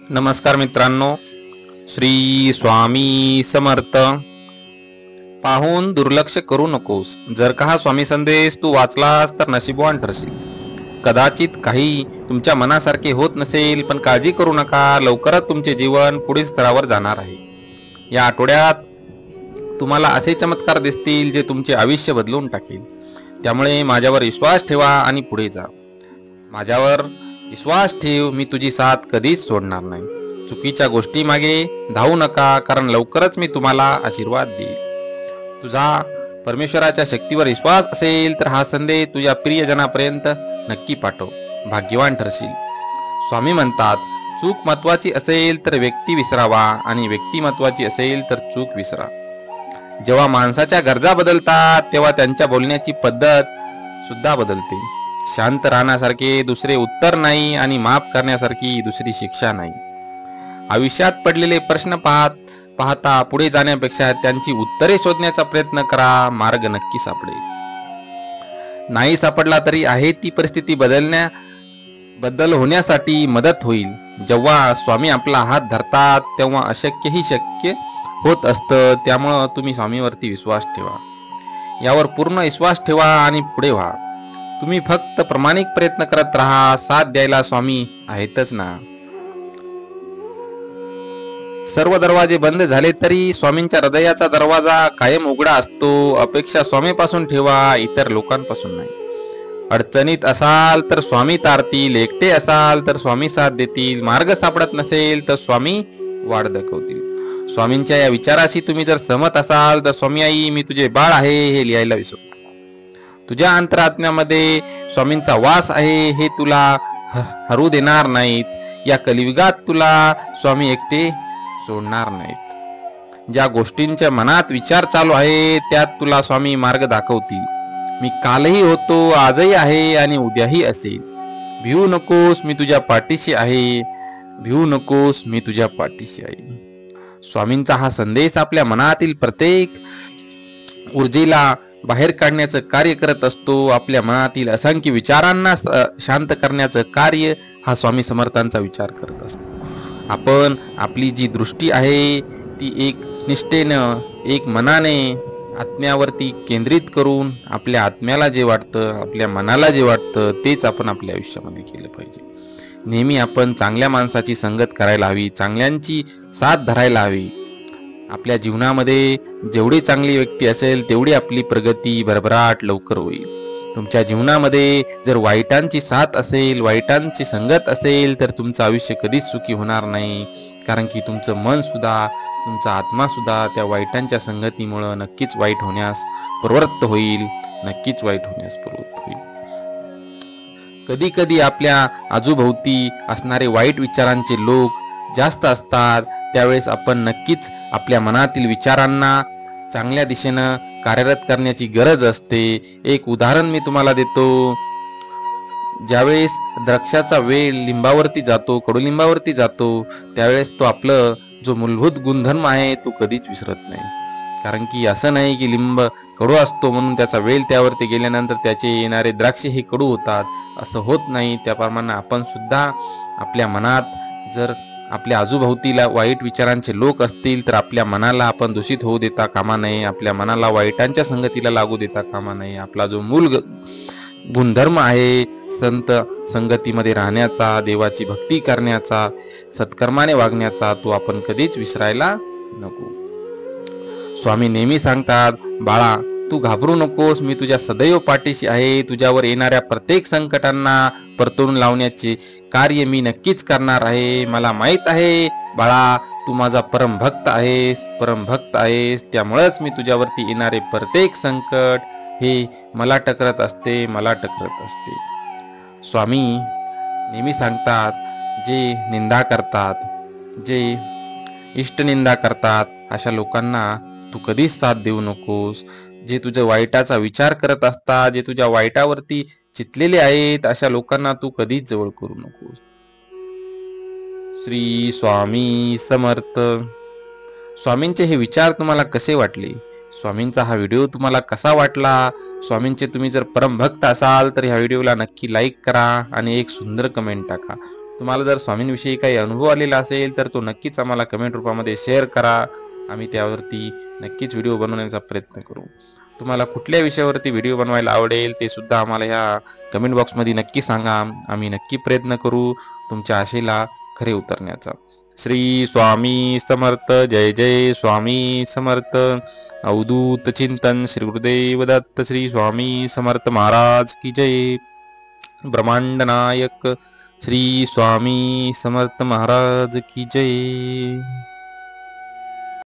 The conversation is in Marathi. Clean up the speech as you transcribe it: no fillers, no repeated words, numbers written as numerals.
नमस्कार मित्रांनो, श्री स्वामी समर्थ. पाहून दुर्लक्ष करू नकोस. जर का हा स्वामी संदेश तू वाचलास तर नशीबवान ठरशील. कदाचित काही तुमच्या मनासारखे होत नसेल, पण काळजी करू नका. लवकरच तुमचे जीवन पुढील स्तरावर जाणार आहे. या आठवड्यात तुम्हाला असे चमत्कार दिसतील जे तुमचे आयुष्य बदलून टाकेल. त्यामुळे माझ्यावर विश्वास ठेवा आणि पुढे जा. माझ्यावर विश्वास ठेव, मी तुझी साथ कधीच सोडणार नाही. चुकीच्या गोष्टी मागे धावू नका, कारण लवकरच मी तुम्हाला आशीर्वाद देईल. तुझा परमेश्वराच्या शक्तीवर विश्वास असेल तर हा संदेश तुझ्या प्रियजनापर्यंत नक्की पाठव. भाग्यवान ठरशील. स्वामी म्हणतात, चूक महत्वाची असेल तर व्यक्ती विसरावा आणि व्यक्ती महत्वाची असेल तर चूक विसरा. जेव्हा माणसाच्या गरजा बदलतात तेव्हा त्यांच्या बोलण्याची पद्धत सुद्धा बदलते. शांत राहण्यासारखे दुसरे उत्तर नाही आणि माफ करण्यासारखी दुसरी शिक्षा नाही. आयुष्यात पडलेले प्रश्न पाहता पुढे जाण्यापेक्षा त्यांची उत्तरे शोधण्याचा प्रयत्न करा. मार्ग नक्की सापडेल. नाही सापडला तरी आहे ती परिस्थिती बदल होण्यासाठी मदत होईल. जेव्हा स्वामी आपला हात धरतात तेव्हा अशक्यही शक्य होत असतं. त्यामुळं तुम्ही स्वामीवरती विश्वास ठेवा. यावर पूर्ण विश्वास ठेवा आणि पुढे व्हा. तुम्ही फक्त प्रामाणिक प्रयत्न करत राहा. साथ द्यायला स्वामी आहेतच ना. सर्व दरवाजे बंद झाले तरी स्वामींच्या हृदयाचा दरवाजा कायम उघडा असतो. अपेक्षा स्वामीपासून ठेवा, इतर लोकांपासून नाही. अडचणीत असाल तर स्वामी तारतील. एकटे असाल तर स्वामी साथ देतील. मार्ग सापडत नसेल तर स्वामी वाट दाखवतील. स्वामींच्या या विचाराशी तुम्ही जर सहमत असाल तर स्वामी आई मी तुझे बाळ आहे हे लिहायला विसरू. तुझ्या अंतरात्म्यामध्ये स्वामींचा वास आहे हे तुला हरू देणार नाहीत. या कलियुगात तुला स्वामी एकटे सोडणार नाहीत. ज्या गोष्टींच्या मनात विचार चालू आहे त्यात तुला स्वामी मार्ग दाखवतील. मी कालही होतो, आजही आहे आणि उद्याही असेल. भिवू नकोस, मी तुझ्या पाठीशी आहे. भिवू नकोस, मी तुझ्या पाठीशी आहे. स्वामींचा हा संदेश आपल्या मनातील प्रत्येक ऊर्जेला बाहेर काढण्याचं कार्य करत असतो. आपल्या मनातील असंख्य विचारांना शांत करण्याचं कार्य हा स्वामी समर्थांचा विचार करत असतो. आपण आपली जी दृष्टी आहे ती एक निष्ठेनं, एक मनाने आत्म्यावरती केंद्रित करून आपल्या आत्म्याला जे वाटतं, आपल्या मनाला जे वाटतं तेच आपण आपल्या आयुष्यामध्ये केलं पाहिजे. नेहमी आपण चांगल्या माणसाची संगत करायला हवी. चांगल्यांची साथ धरायला हवी. आपल्या जीवनामध्ये जेवढी चांगली व्यक्ती असेल तेवढी आपली प्रगती भरभराट लवकर होईल. तुमच्या जीवनामध्ये जर वाईटांची साथ असेल, वाईटांची संगत असेल तर तुमचं आयुष्य कधीच सुखी होणार नाही. कारण की तुमचं मन सुद्धा, तुमचा आत्मा सुद्धा त्या वाईटांच्या संगतीमुळं नक्कीच वाईट होण्यास प्रवृत्त होईल. नक्कीच वाईट होण्यास प्रवृत्त होईल. कधी कधी आपल्या आजूभोवती असणारे वाईट विचारांचे लोक जास्त असतात. त्यावेळेस आपण नक्कीच आपल्या मनातील विचारांना चांगल्या दिशेनं कार्यरत करण्याची गरज असते. एक उदाहरण मी तुम्हाला देतो. ज्यावेळेस द्राक्षाचा वेल लिंबावरती जातो, कडुलिंबावरती जातो, त्यावेळेस तो आपलं जो मूलभूत गुणधर्म आहे तो कधीच विसरत नाही. कारण की असं नाही की लिंब कडू असतो म्हणून त्याचा वेल त्यावरती गेल्यानंतर त्याचे येणारे द्राक्ष हे कडू होतात, असं होत नाही. त्याप्रमाणे आपण सुद्धा आपल्या मनात जर आपल्या आजूभोवतीला वाईट विचारांचे लोक असतील तर आपल्या मनाला आपण दूषित होऊ देता कामा नये. आपल्या मनाला वाईटांच्या संगतीला लागू देता कामा नये. आपला जो मूल गुणधर्म आहे संत संगतीमध्ये राहण्याचा, देवाची भक्ती करण्याचा, सत्कर्माने वागण्याचा, तो आपण कधीच विसरायला नको. स्वामी नेहमी सांगतात, बाळा तू घाबरू नकोस, मी तुझ्या सदैव पाठीशी आहे. तुझ्यावर येणाऱ्या प्रत्येक संकटांना परतवून लावण्याचे कार्य मी नक्कीच करणार आहे. मला माहित आहे बाळा, तू माझा परमभक्त आहेस. त्यामुळेच मी तुझ्यावरती येणारे प्रत्येक संकट हे मला टकरत असते. स्वामी नेहमी सांगतात, जे निंदा करतात, जे इष्टनिंदा करतात, अशा लोकांना तू कधीच साथ देऊ नकोस. जे तुझ्या वाईटाचा विचार करत असतात, जे तुझ्या वाईटावरती चितलेले आहेत, अशा लोकांना तू कधीच जवळ करू नकोस. श्री स्वामी समर्थ. स्वामींचे हे विचार तुम्हाला कसे वाटले? स्वामींचा हा व्हिडिओ तुम्हाला कसा वाटला? स्वामींचे तुम्ही जर परमभक्त असाल तर ह्या व्हिडिओला नक्की लाईक करा आणि एक सुंदर कमेंट टाका. तुम्हाला जर स्वामींविषयी काही अनुभव आलेला असेल तर तो नक्कीच आम्हाला कमेंट रूपामध्ये शेअर करा. आम्ही त्यावरती नक्कीच व्हिडिओ बनवण्याचा प्रयत्न करू. तुम्हाला कुठल्या विषयावरती व्हिडिओ बनवायला आवडेल ते सुद्धा आम्हाला ह्या कमेंट बॉक्समध्ये नक्की सांगा. आम्ही नक्की प्रयत्न करू तुमच्या आशेला खरे उतरण्याचा. श्री स्वामी समर्थ. जय जय स्वामी समर्थ. अवधूत चिंतन श्री गुरुदेव दत्त. श्री स्वामी समर्थ महाराज की जय. ब्रह्मांड नायक श्री स्वामी समर्थ महाराज की जय.